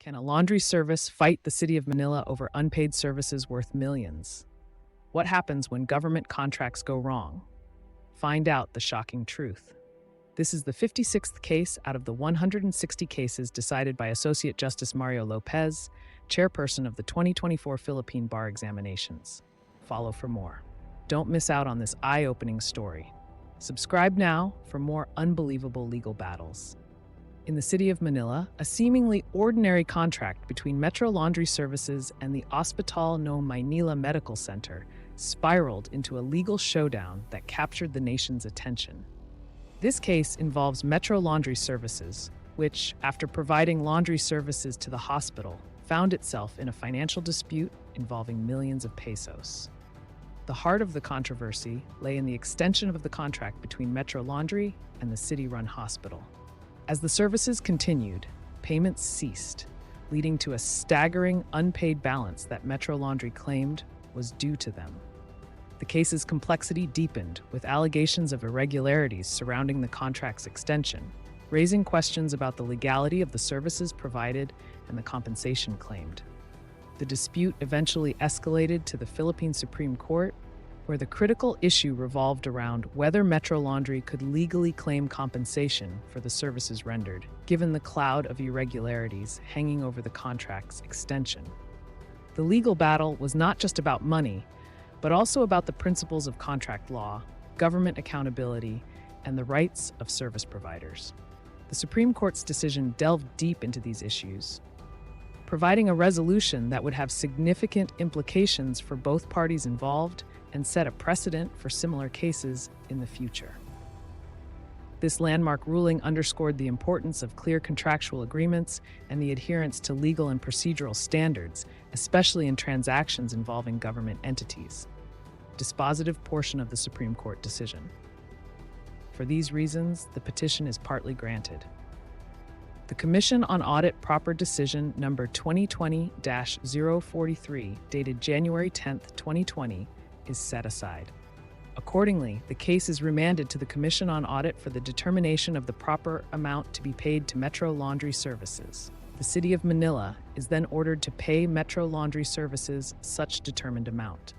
Can a laundry service fight the City of Manila over unpaid services worth millions? What happens when government contracts go wrong? Find out the shocking truth. This is the 56th case out of the 160 cases decided by Associate Justice Mario Lopez, chairperson of the 2024 Philippine Bar Examinations. Follow for more. Don't miss out on this eye-opening story. Subscribe now for more unbelievable legal battles. In the City of Manila, a seemingly ordinary contract between Metro Laundry Services and the Hospital No Maynila Medical Center spiraled into a legal showdown that captured the nation's attention. This case involves Metro Laundry Services, which, after providing laundry services to the hospital, found itself in a financial dispute involving millions of pesos. The heart of the controversy lay in the extension of the contract between Metro Laundry and the city-run hospital. As the services continued, payments ceased, leading to a staggering unpaid balance that Metro Laundry claimed was due to them. The case's complexity deepened, with allegations of irregularities surrounding the contract's extension, raising questions about the legality of the services provided and the compensation claimed. The dispute eventually escalated to the Philippine Supreme Court, where the critical issue revolved around whether Metro Laundry could legally claim compensation for the services rendered, given the cloud of irregularities hanging over the contract's extension. The legal battle was not just about money, but also about the principles of contract law, government accountability, and the rights of service providers. The Supreme Court's decision delved deep into these issues, providing a resolution that would have significant implications for both parties involved and set a precedent for similar cases in the future. This landmark ruling underscored the importance of clear contractual agreements and the adherence to legal and procedural standards, especially in transactions involving government entities. Dispositive portion of the Supreme Court decision. For these reasons, the petition is partly granted. The Commission on Audit Proper Decision number 2020-043, dated January 10, 2020, is set aside. Accordingly, the case is remanded to the Commission on Audit for the determination of the proper amount to be paid to Metro Laundry Services. The City of Manila is then ordered to pay Metro Laundry Services such determined amount.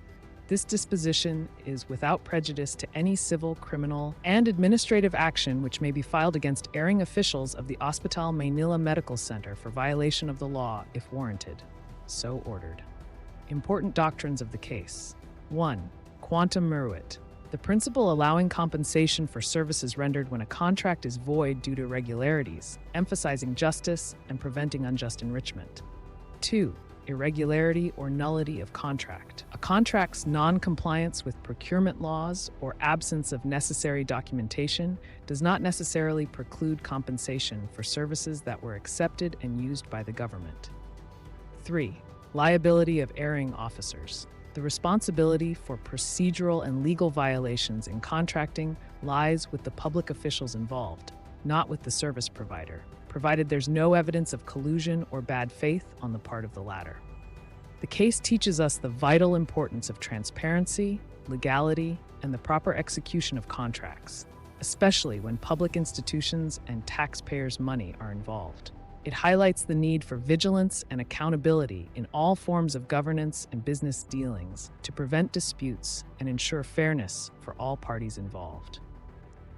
This disposition is without prejudice to any civil, criminal, and administrative action which may be filed against erring officials of the Hospital Maynila Medical Center for violation of the law if warranted. So ordered. Important doctrines of the case. 1. Quantum meruit, the principle allowing compensation for services rendered when a contract is void due to irregularities, emphasizing justice and preventing unjust enrichment. 2. Irregularity or nullity of contract. A contract's non-compliance with procurement laws or absence of necessary documentation does not necessarily preclude compensation for services that were accepted and used by the government. 3. Liability of erring officers. The responsibility for procedural and legal violations in contracting lies with the public officials involved, not with the service provider, provided there's no evidence of collusion or bad faith on the part of the latter. The case teaches us the vital importance of transparency, legality, and the proper execution of contracts, especially when public institutions and taxpayers' money are involved. It highlights the need for vigilance and accountability in all forms of governance and business dealings to prevent disputes and ensure fairness for all parties involved.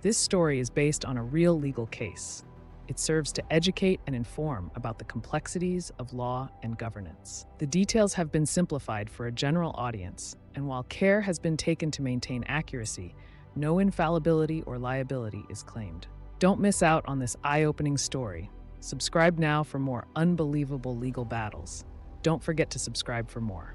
This story is based on a real legal case. It serves to educate and inform about the complexities of law and governance. The details have been simplified for a general audience, and while care has been taken to maintain accuracy, no infallibility or liability is claimed. Don't miss out on this eye-opening story. Subscribe now for more unbelievable legal battles. Don't forget to subscribe for more.